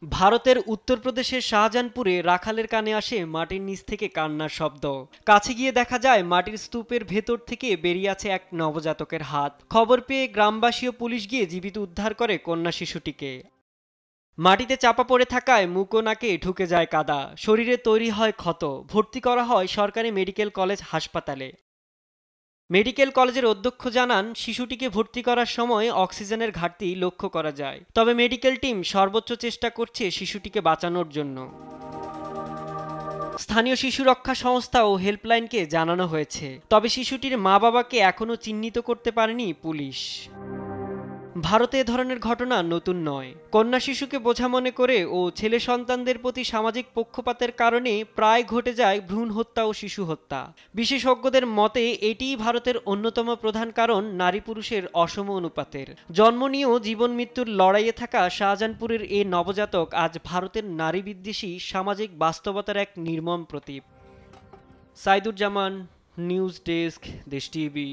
ভারতের উত্তরপ্রদেশের শাহজাহানপুরে রাখালের কানে আসে মাটির নিচ থেকে কান্নার শব্দ। কাছে গিয়ে দেখা যায় মাটির স্তূপের ভেতর থেকে বেরিয়ে আছে এক নবজাতকের হাত। খবর পেয়ে গ্রামবাসী ও পুলিশ গিয়ে জীবিত উদ্ধার করে কন্যা শিশুটিকে। মাটিতে চাপা পড়ে থাকায় মুখ ও নাকে ঢুকে যায় কাদা, শরীরে তৈরি হয় ক্ষত। ভর্তি করা হয় সরকারি মেডিকেল কলেজ হাসপাতালে। মেডিকেল কলেজের অধ্যক্ষ জানান, শিশুটিকে ভর্তি করার সময় অক্সিজেনের ঘাটতি লক্ষ্য করা যায়, তবে মেডিকেল টিম সর্বোচ্চ চেষ্টা করছে শিশুটিকে বাঁচানোর জন্য। স্থানীয় শিশু রক্ষা সংস্থা ও হেল্পলাইনকে জানানো হয়েছে, তবে শিশুটির মা বাবাকে এখনও চিহ্নিত করতে পারেনি পুলিশ। ভারতে এ ধরনের ঘটনা নতুন নয়। কন্যা শিশুকে বোঝা মনে করে ও ছেলে সন্তানদের প্রতি সামাজিক পক্ষপাতের কারণে প্রায় ঘটে যায় ভ্রূণ হত্যা ও শিশু হত্যা। বিশেষজ্ঞদের মতে এটিই ভারতের অন্যতম প্রধান কারণ নারী পুরুষের অসম অনুপাতের। জন্ম নিয়েও জীবন মৃত্যুর লড়াইয়ে থাকা শাহজাহানপুরের এ নবজাতক আজ ভারতের নারী বিদ্বেষী সামাজিক বাস্তবতার এক নির্মম প্রতীক। সাইদুজ্জামান, নিউজ ডেস্ক, দেশ টিভি।